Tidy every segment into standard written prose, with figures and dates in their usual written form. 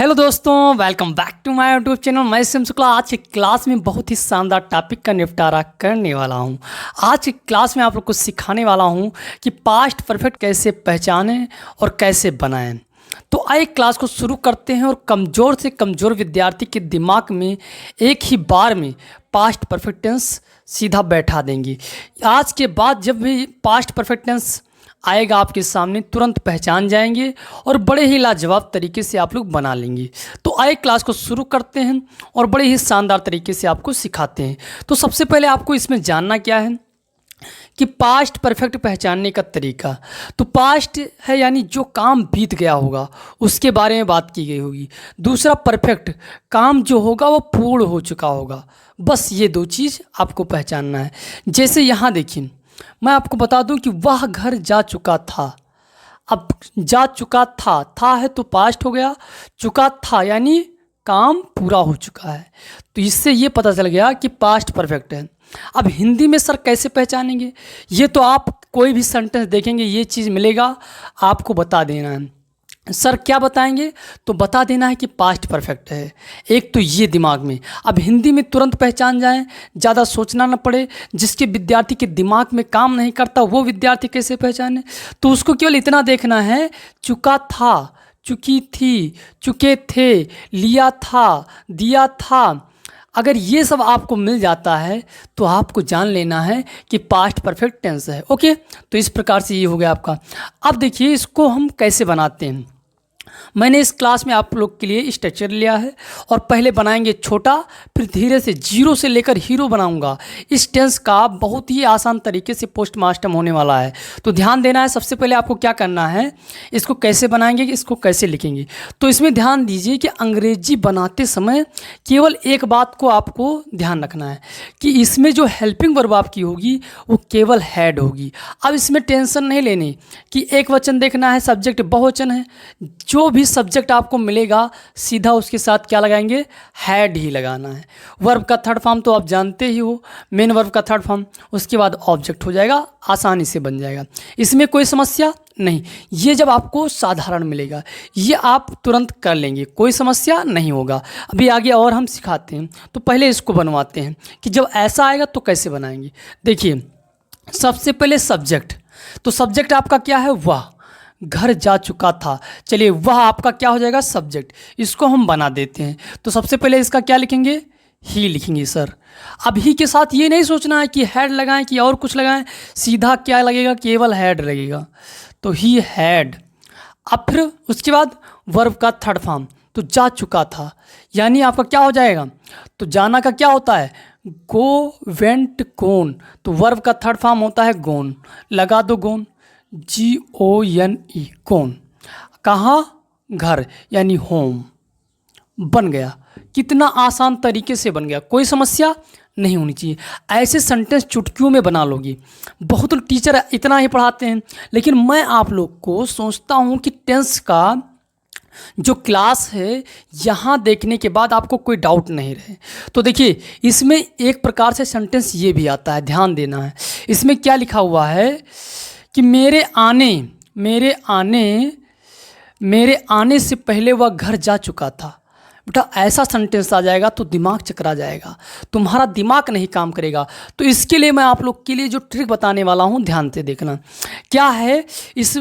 Hello दोस्तों, welcome back to my YouTube channel. मैं सिम शुक्ला आज की क्लास में बहुत ही शानदार टॉपिक का निपटारा करने वाला हूं। आज की क्लास में आप लोग को सिखाने वाला हूं कि पास्ट परफेक्ट कैसे पहचानें और कैसे बनाएं। तो आइए क्लास को शुरू करते हैं और कमज़ोर से कमज़ोर विद्यार्थी के दिमाग में एक ही बार में पास्ट परफेक्ट टेंस सीधा बैठा देंगे। आज के बाद जब भी पास्ट परफेक्ट टेंस आएगा आपके सामने तुरंत पहचान जाएंगे और बड़े ही लाजवाब तरीके से आप लोग बना लेंगे। तो आइए क्लास को शुरू करते हैं और बड़े ही शानदार तरीके से आपको सिखाते हैं। तो सबसे पहले आपको इसमें जानना क्या है कि पास्ट परफेक्ट पहचानने का तरीका। तो पास्ट है यानी जो काम बीत गया होगा उसके बारे में बात की गई होगी। दूसरा परफेक्ट, काम जो होगा वो पूर्ण हो चुका होगा। बस ये दो चीज़ आपको पहचानना है। जैसे यहाँ देखिए, मैं आपको बता दूं कि वह घर जा चुका था। अब जा चुका था है तो पास्ट हो गया, चुका था यानी काम पूरा हो चुका है। तो इससे ये पता चल गया कि पास्ट परफेक्ट है। अब हिंदी में सर कैसे पहचानेंगे? ये तो आप कोई भी सेंटेंस देखेंगे ये चीज़ मिलेगा, आपको बता देना है। सर क्या बताएंगे? तो बता देना है कि पास्ट परफेक्ट है। एक तो ये दिमाग में, अब हिंदी में तुरंत पहचान जाएं, ज़्यादा सोचना न पड़े। जिसके विद्यार्थी के दिमाग में काम नहीं करता वो विद्यार्थी कैसे पहचाने? तो उसको केवल इतना देखना है, चुका था, चुकी थी, चुके थे, लिया था, दिया था। अगर ये सब आपको मिल जाता है तो आपको जान लेना है कि पास्ट परफेक्ट टेंस है। ओके, तो इस प्रकार से ये हो गया आपका। अब देखिए इसको हम कैसे बनाते हैं। मैंने इस क्लास में आप लोग के लिए स्ट्रक्चर लिया है और पहले बनाएंगे छोटा, फिर धीरे से जीरो से लेकर हीरो बनाऊंगा। इस टेंस का बहुत ही आसान तरीके से पोस्ट मास्टम होने वाला है। तो ध्यान देना है, सबसे पहले आपको क्या करना है, इसको कैसे बनाएंगे, इसको कैसे लिखेंगे। तो इसमें ध्यान दीजिए कि अंग्रेजी बनाते समय केवल एक बात को आपको ध्यान रखना है कि इसमें जो हेल्पिंग वर्ब आपकी होगी वो केवल हैड होगी। अब इसमें टेंशन नहीं लेनी कि एक वचन देखना है, सब्जेक्ट बहुवचन है। जो भी सब्जेक्ट आपको मिलेगा सीधा उसके साथ क्या लगाएंगे, हैड ही लगाना है। वर्ब का थर्ड फॉर्म तो आप जानते ही हो, मेन वर्ब का थर्ड फॉर्म, उसके बाद ऑब्जेक्ट हो जाएगा, आसानी से बन जाएगा। इसमें कोई समस्या नहीं। ये जब आपको साधारण मिलेगा ये आप तुरंत कर लेंगे, कोई समस्या नहीं होगा। अभी आगे और हम सिखाते हैं। तो पहले इसको बनवाते हैं कि जब ऐसा आएगा तो कैसे बनाएंगे। देखिए सबसे पहले सब्जेक्ट, तो सब्जेक्ट आपका क्या है, वह घर जा चुका था। चलिए वह आपका क्या हो जाएगा, सब्जेक्ट। इसको हम बना देते हैं। तो सबसे पहले इसका क्या लिखेंगे, ही लिखेंगे सर। अब ही के साथ ये नहीं सोचना है कि हैड लगाएं कि और कुछ लगाएं, सीधा क्या लगेगा, केवल हैड लगेगा। तो ही हैड। अब फिर उसके बाद वर्ब का थर्ड फॉर्म, तो जा चुका था यानी आपका क्या हो जाएगा, तो जाना का क्या होता है, गो, वेंट, गोन। तो वर्ब का थर्ड फॉर्म होता है गोन, लगा दो गोन, GONE, कौन। कहाँ, घर यानी होम। बन गया, कितना आसान तरीके से बन गया, कोई समस्या नहीं होनी चाहिए। ऐसे सेंटेंस चुटकियों में बना लोगी। बहुत टीचर इतना ही पढ़ाते हैं, लेकिन मैं आप लोग को सोचता हूँ कि टेंस का जो क्लास है यहाँ देखने के बाद आपको कोई डाउट नहीं रहे। तो देखिए इसमें एक प्रकार से सेंटेंस ये भी आता है, ध्यान देना है। इसमें क्या लिखा हुआ है कि मेरे आने से पहले वह घर जा चुका था। बेटा ऐसा सेंटेंस आ जाएगा तो दिमाग चकरा जाएगा, तुम्हारा दिमाग नहीं काम करेगा। तो इसके लिए मैं आप लोग के लिए जो ट्रिक बताने वाला हूँ ध्यान से देखना क्या है। इस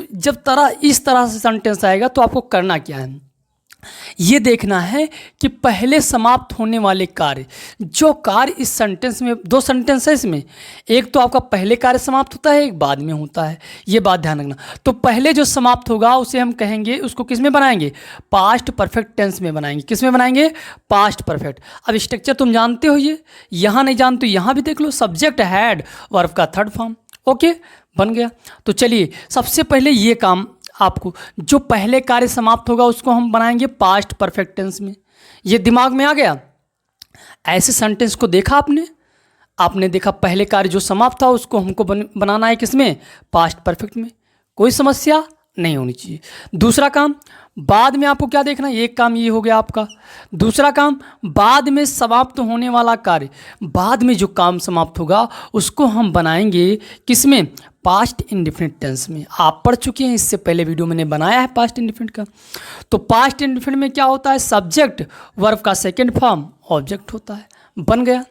तरह से सेंटेंस आएगा तो आपको करना क्या है, ये देखना है कि पहले समाप्त होने वाले कार्य, जो कार्य इस सेंटेंस में, दो सेंटेंस है इसमें, एक तो आपका पहले कार्य समाप्त होता है, एक बाद में होता है, ये बात ध्यान रखना। तो पहले जो समाप्त होगा उसे हम कहेंगे, उसको किस में बनाएंगे, पास्ट परफेक्ट टेंस में बनाएंगे। किस में बनाएंगे, पास्ट परफेक्ट। अब स्ट्रक्चर तुम जानते हो, ये यहाँ नहीं जानते यहाँ भी देख लो, सब्जेक्ट हैड, वर्ब का थर्ड फॉर्म। ओके, बन गया। तो चलिए सबसे पहले ये काम आपको, जो पहले कार्य समाप्त होगा उसको हम बनाएंगे पास्ट परफेक्ट टेंस में। ये दिमाग में आ गया। ऐसे सेंटेंस को देखा आपने देखा पहले कार्य जो समाप्त था उसको हमको बनाना है किसमें, पास्ट परफेक्ट में। कोई समस्या नहीं होनी चाहिए। दूसरा काम, बाद में आपको क्या देखना है, एक काम ये हो गया आपका। दूसरा काम, बाद में समाप्त होने वाला कार्य, बाद में जो काम समाप्त होगा उसको हम बनाएंगे किसमें, पास्ट इंडेफिनिट टेंस में। आप पढ़ चुके हैं, इससे पहले वीडियो मैंने बनाया है पास्ट इंडेफिनिट का। तो पास्ट इंडेफिनिट में क्या होता है, सब्जेक्ट वर्ब का सेकंड फॉर्म ऑब्जेक्ट होता है। बन गया,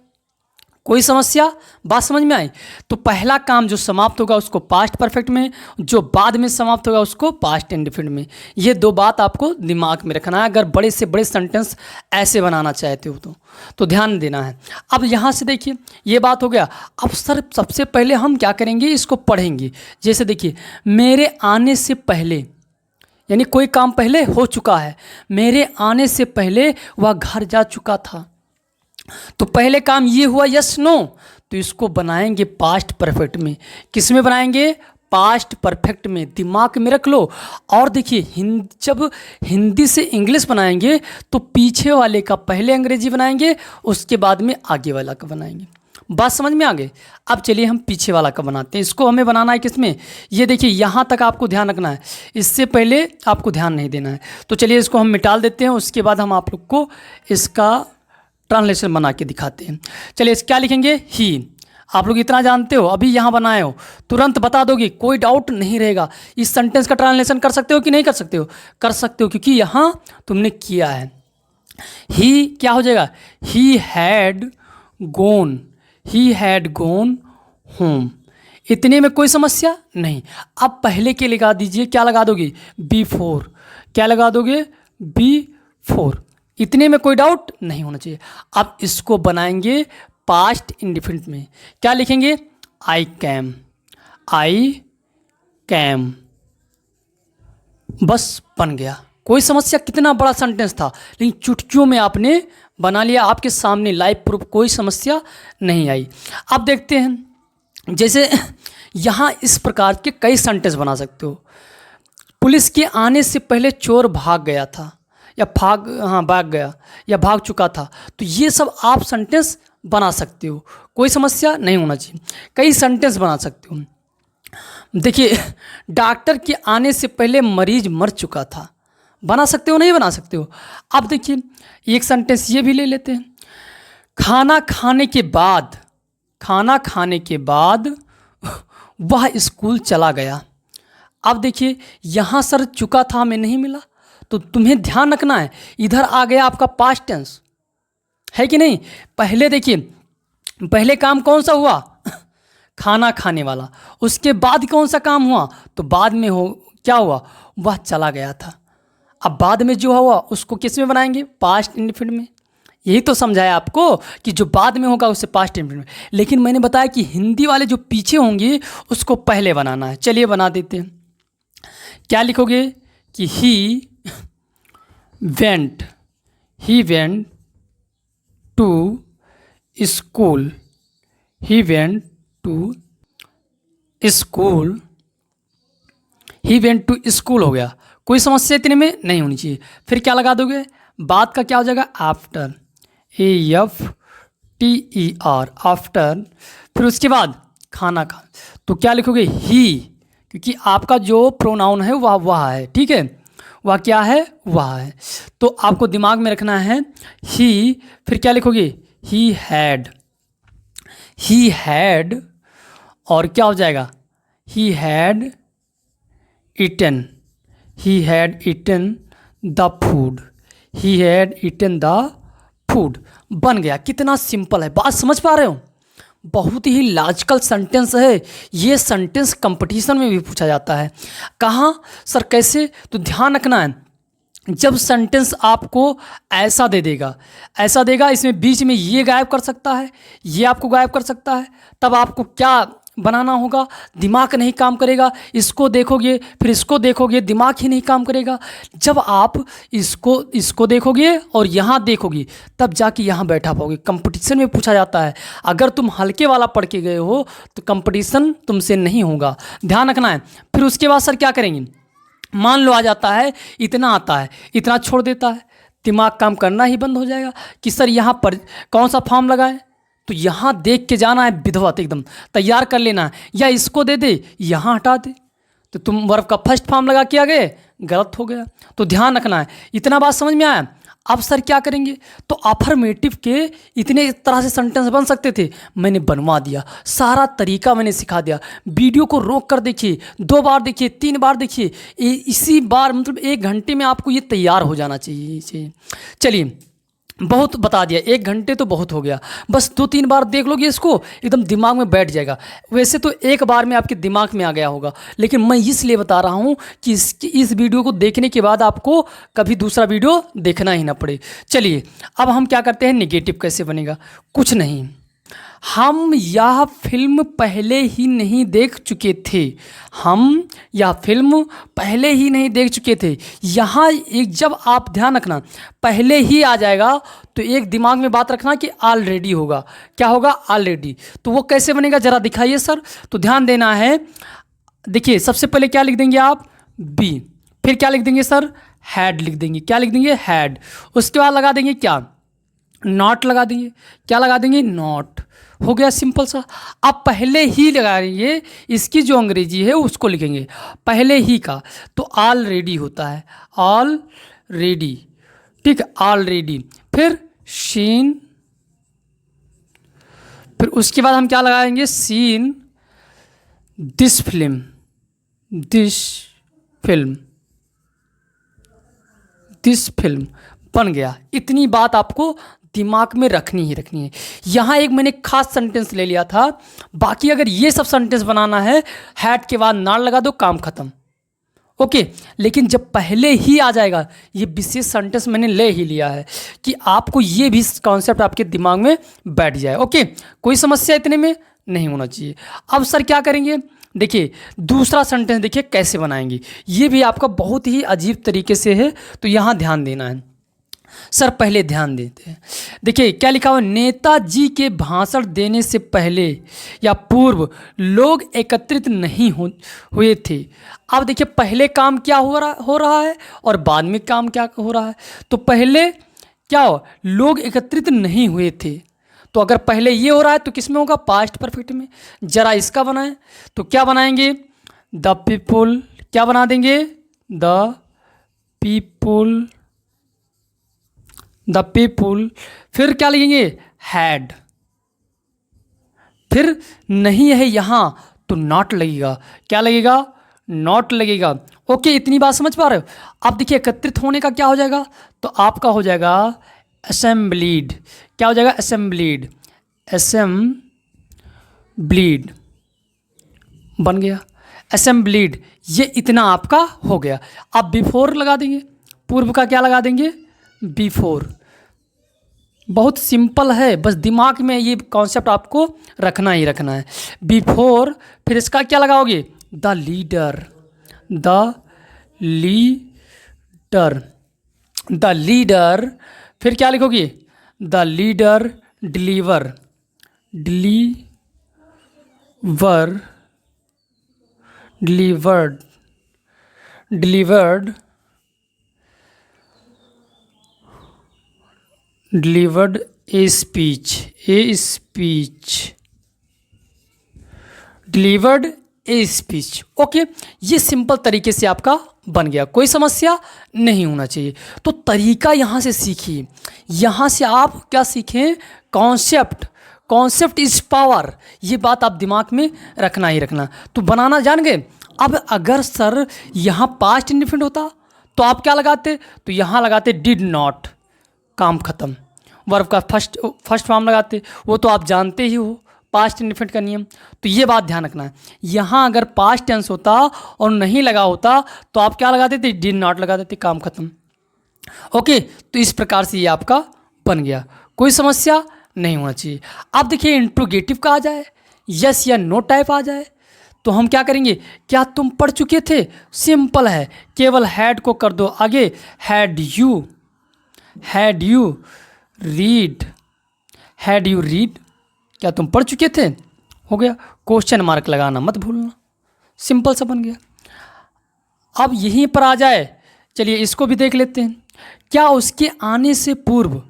कोई समस्या, बात समझ में आई। तो पहला काम जो समाप्त होगा उसको पास्ट परफेक्ट में, जो बाद में समाप्त होगा उसको पास्ट इंडेफिनिट में। ये दो बात आपको दिमाग में रखना है अगर बड़े से बड़े सेंटेंस ऐसे बनाना चाहते हो तो ध्यान देना है। अब यहाँ से देखिए ये बात हो गया। अब सर सबसे पहले हम क्या करेंगे, इसको पढ़ेंगे। जैसे देखिए, मेरे आने से पहले, यानी कोई काम पहले हो चुका है, मेरे आने से पहले वह घर जा चुका था। तो पहले काम ये हुआ, यस नो, तो इसको बनाएंगे पास्ट परफेक्ट में। किस में बनाएंगे, पास्ट परफेक्ट में। दिमाग में रख लो। और देखिए जब हिंदी से इंग्लिश बनाएंगे तो पीछे वाले का पहले अंग्रेजी बनाएंगे, उसके बाद में आगे वाला का बनाएंगे। बात समझ में आ गई। अब चलिए हम पीछे वाला का बनाते हैं। इसको हमें बनाना है किस में, ये देखिए यहाँ तक आपको ध्यान रखना है, इससे पहले आपको ध्यान नहीं देना है। तो चलिए इसको हम मिटाल देते हैं, उसके बाद हम आप लोग को इसका ट्रांसलेशन बना के दिखाते हैं। चलिए इस क्या लिखेंगे, ही। आप लोग इतना जानते हो, अभी यहाँ बनाए हो, तुरंत बता दोगे, कोई डाउट नहीं रहेगा। इस सेंटेंस का ट्रांसलेशन कर सकते हो कि नहीं कर सकते हो, कर सकते हो, क्योंकि यहाँ तुमने किया है। ही क्या हो जाएगा, ही हैड गोन होम। इतने में कोई समस्या नहीं। अब पहले के लगा दीजिए, क्या लगा दोगे, बिफोर। क्या लगा दोगे, बिफोर। इतने में कोई डाउट नहीं होना चाहिए। अब इसको बनाएंगे पास्ट इंडेफिनिट में। क्या लिखेंगे, आई कैम। बस बन गया, कोई समस्या। कितना बड़ा सेंटेंस था, लेकिन चुटकियों में आपने बना लिया। आपके सामने लाइव प्रूफ, कोई समस्या नहीं आई। अब देखते हैं, जैसे यहाँ इस प्रकार के कई सेंटेंस बना सकते हो। पुलिस के आने से पहले चोर भाग गया था, या भाग गया, या भाग चुका था। तो ये सब आप सेंटेंस बना सकते हो, कोई समस्या नहीं होना चाहिए। कई सेंटेंस बना सकते हो। देखिए, डॉक्टर के आने से पहले मरीज मर चुका था, बना सकते हो, नहीं बना सकते हो। अब देखिए एक सेंटेंस ये भी ले लेते हैं, खाना खाने के बाद वह स्कूल चला गया। अब देखिए यहाँ सर चुका था हमें नहीं मिला, तो तुम्हें ध्यान रखना है, इधर आ गया आपका पास्ट टेंस, है कि नहीं। पहले देखिए, पहले काम कौन सा हुआ, खाना खाने वाला। उसके बाद कौन सा काम हुआ, तो बाद में क्या हुआ, वह चला गया था। अब बाद में जो हुआ उसको किस में बनाएंगे, पास्ट इंडेफिनिट में। यही तो समझाया आपको कि जो बाद में होगा उससे पास्ट इंडेफिनिट में। लेकिन मैंने बताया कि हिंदी वाले जो पीछे होंगे उसको पहले बनाना है। चलिए बना देते हैं। क्या लिखोगे कि he went to school. He went to school हो गया, कोई समस्या इतने में नहीं होनी चाहिए। फिर क्या लगा दोगे, बाद का क्या हो जाएगा, आफ्टर, AFTER, आफ्टर। फिर उसके बाद खाना खा, तो क्या लिखोगे, ही, क्योंकि आपका जो प्रोनाउन है वह है, ठीक है, वह क्या है, वह है। तो आपको दिमाग में रखना है ही। फिर क्या लिखोगे, ही हैड, और क्या हो जाएगा, he had eaten the food. बन गया। कितना सिंपल है, बात समझ पा रहे हो। बहुत ही लॉजिकल सेंटेंस है। ये सेंटेंस कंपटीशन में भी पूछा जाता है। कहाँ सर, कैसे, तो ध्यान रखना है, जब सेंटेंस आपको ऐसा देगा, इसमें बीच में ये गायब कर सकता है, ये आपको गायब कर सकता है, तब आपको क्या बनाना होगा, दिमाग नहीं काम करेगा। इसको देखोगे फिर इसको देखोगे, दिमाग ही नहीं काम करेगा। जब आप इसको देखोगे और यहाँ देखोगे, तब जाके यहाँ बैठा पाओगे। कंपटीशन में पूछा जाता है, अगर तुम हल्के वाला पढ़ के गए हो तो कंपटीशन तुमसे नहीं होगा, ध्यान रखना है। फिर उसके बाद सर क्या करेंगे, मान लो आ जाता है, इतना आता है, इतना छोड़ देता है, दिमाग काम करना ही बंद हो जाएगा कि सर यहाँ पर कौन सा फॉर्म लगाए। तो यहाँ देख के जाना है, विधिवत एकदम तैयार कर लेना है, या इसको दे दे, यहाँ हटा दे, तो तुम वर्ब का फर्स्ट फॉर्म लगा के आ गए, गलत हो गया। तो ध्यान रखना है। इतना बात समझ में आया। अब सर क्या करेंगे, तो अफर्मेटिव के इतने तरह से सेंटेंस बन सकते थे, मैंने बनवा दिया, सारा तरीका मैंने सिखा दिया। वीडियो को रोक कर देखिए, 2 बार देखिए, 3 बार देखिए, इसी बार मतलब 1 घंटे में आपको ये तैयार हो जाना चाहिए। चलिए, बहुत बता दिया, 1 घंटे तो बहुत हो गया, बस 2-3 बार देख लोगे इसको, एकदम दिमाग में बैठ जाएगा। वैसे तो एक बार में आपके दिमाग में आ गया होगा, लेकिन मैं इसलिए बता रहा हूँ कि इस वीडियो को देखने के बाद आपको कभी दूसरा वीडियो देखना ही ना पड़े। चलिए, अब हम क्या करते हैं, नेगेटिव कैसे बनेगा, कुछ नहीं, हम यह फिल्म पहले ही नहीं देख चुके थे, हम यह फिल्म पहले ही नहीं देख चुके थे। यहाँ एक, जब आप ध्यान रखना, पहले ही आ जाएगा तो एक दिमाग में बात रखना कि ऑलरेडी होगा। क्या होगा, ऑलरेडी। तो वो कैसे बनेगा ज़रा दिखाइए सर। तो ध्यान देना है, देखिए सबसे पहले क्या लिख देंगे आप, बी, फिर क्या लिख देंगे सर, हैड लिख देंगे। क्या लिख देंगे, हैड। उसके बाद लगा देंगे क्या, नॉट लगा देंगे। क्या लगा देंगे, नॉट। हो गया सिंपल सा। अब पहले ही लगाएंगे, इसकी जो अंग्रेजी है उसको लिखेंगे पहले ही का, तो ऑलरेडी होता है, ऑलरेडी, ठीक, ऑलरेडी। फिर सीन, फिर उसके बाद हम क्या लगाएंगे, seen this film, this film, this film बन गया। इतनी बात आपको दिमाग में रखनी ही रखनी है। यहाँ एक मैंने खास सेंटेंस ले लिया था, बाकी अगर ये सब सेंटेंस बनाना है, हैड के बाद नाल लगा दो, काम खत्म। ओके, लेकिन जब पहले ही आ जाएगा, ये विशेष सेंटेंस मैंने ले ही लिया है कि आपको ये भी कॉन्सेप्ट आपके दिमाग में बैठ जाए। ओके, कोई समस्या इतने में नहीं होना चाहिए। अब सर क्या करेंगे, देखिए दूसरा सेंटेंस देखिए कैसे बनाएंगे, ये भी आपका बहुत ही अजीब तरीके से है, तो यहाँ ध्यान देना है सर। पहले ध्यान देते हैं, देखिए क्या लिखा हुआ, नेताजी के भाषण देने से पहले या पूर्व लोग एकत्रित नहीं हुए थे। अब देखिए पहले काम क्या हो रहा है और बाद में काम क्या हो रहा है। तो पहले क्या हो, लोग एकत्रित नहीं हुए थे, तो अगर पहले ये हो रहा है तो किस में होगा, पास्ट परफेक्ट में। जरा इसका बनाएं, तो क्या बनाएंगे, द पीपुल, क्या बना देंगे, द पीपुल, द पीपुल। फिर क्या लिखेंगे, हैड। फिर नहीं है यहाँ तो नॉट लगेगा। क्या लगेगा, नॉट लगेगा। ओके, इतनी बात समझ पा रहे हो। अब देखिए एकत्रित होने का क्या हो जाएगा, तो आपका हो जाएगा असेंबलीड। क्या हो जाएगा, असेंबलीड, असेंबलीड बन गया, असेंबलीड। ये इतना आपका हो गया। अब बिफोर लगा देंगे, पूर्व का क्या लगा देंगे, बिफोर। बहुत सिंपल है, बस दिमाग में ये कॉन्सेप्ट आपको रखना ही रखना है, बिफोर। फिर इसका क्या लगाओगे, the leader, the leader, the leader. फिर क्या लिखोगे, the leader deliver, deliver, delivered, delivered, delivered a speech, a speech, delivered a speech. Okay, ये सिंपल तरीके से आपका बन गया, कोई समस्या नहीं होना चाहिए। तो तरीका यहाँ से सीखिए, यहाँ से आप क्या सीखें, कॉन्सेप्ट, कॉन्सेप्ट इज पावर। ये बात आप दिमाग में रखना ही रखना। तो बनाना जान गए। अब अगर सर यहाँ पास्ट इंडिफिनिट होता तो आप क्या लगाते, तो यहाँ लगाते डिड नॉट, काम खत्म। वर्ब का फर्स्ट फॉर्म लगाते, वो तो आप जानते ही हो पास्ट इंडिफिनिट का नियम। तो ये बात ध्यान रखना है, यहाँ अगर पास्ट टेंस होता और नहीं लगा होता तो आप क्या लगा देते, डिड नॉट लगा देते, काम खत्म। ओके, तो इस प्रकार से ये आपका बन गया, कोई समस्या नहीं होना चाहिए। अब देखिए इंट्रोगेटिव का आ जाए, यस या नो टाइप आ जाए, तो हम क्या करेंगे, क्या तुम पढ़ चुके थे, सिंपल है, केवल हैड को कर दो आगे, had you, had you read, had you read, क्या तुम पढ़ चुके थे, हो गया। क्वेश्चन मार्क लगाना मत भूलना, सिंपल सा बन गया। अब यहीं पर आ जाए, चलिए इसको भी देख लेते हैं। क्या उसके आने से पूर्व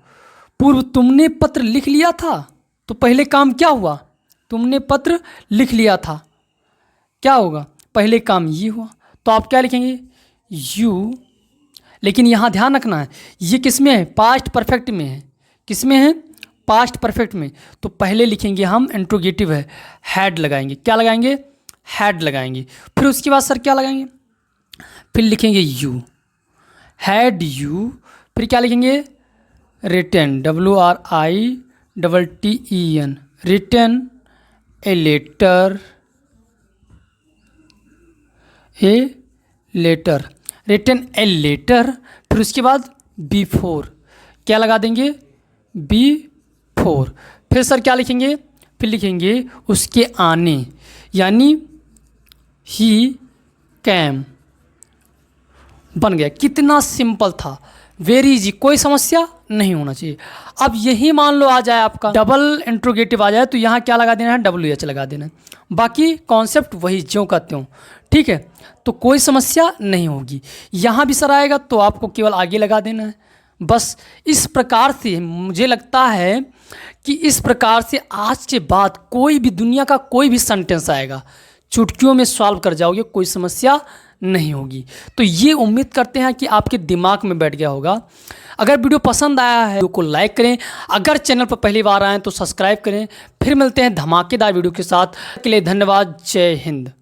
तुमने पत्र लिख लिया था, तो पहले काम क्या हुआ, तुमने पत्र लिख लिया था, क्या होगा, पहले काम ये हुआ। तो आप क्या लिखेंगे, यू लेकिन यहाँ ध्यान रखना है ये किस में है, पास्ट परफेक्ट में है। किस में है, पास्ट परफेक्ट में। तो पहले लिखेंगे हम इंट्रोगेटिव है, हैड लगाएंगे। क्या लगाएंगे, हैड लगाएंगे। फिर उसके बाद सर क्या लगाएंगे, फिर लिखेंगे यू, हैड यू। फिर क्या लिखेंगे, written, WRITTEN, written a letter, written a letter. फिर उसके बाद बिफोर, क्या लगा देंगे, बिफोर। फिर सर क्या लिखेंगे, फिर लिखेंगे उसके आने, यानी ही कैम। बन गया। कितना सिंपल था, वेरी इजी, कोई समस्या नहीं होना चाहिए। अब यही मान लो आ जाए आपका डबल इंट्रोगेटिव आ जाए, तो यहाँ क्या लगा देना है, WH लगा देना है। बाकी कॉन्सेप्ट वही ज्यों का त्यों, ठीक है। तो कोई समस्या नहीं होगी। यहाँ भी सर आएगा तो आपको केवल आगे लगा देना है। बस इस प्रकार से मुझे लगता है कि इस प्रकार से आज के बाद कोई भी दुनिया का कोई भी सेंटेंस आएगा चुटकियों में सॉल्व कर जाओगे, कोई समस्या नहीं होगी। तो ये उम्मीद करते हैं कि आपके दिमाग में बैठ गया होगा। अगर वीडियो पसंद आया है वीडियो को लाइक करें, अगर चैनल पर पहली बार आए तो सब्सक्राइब करें। फिर मिलते हैं धमाकेदार वीडियो के साथ। के लिए धन्यवाद। जय हिंद।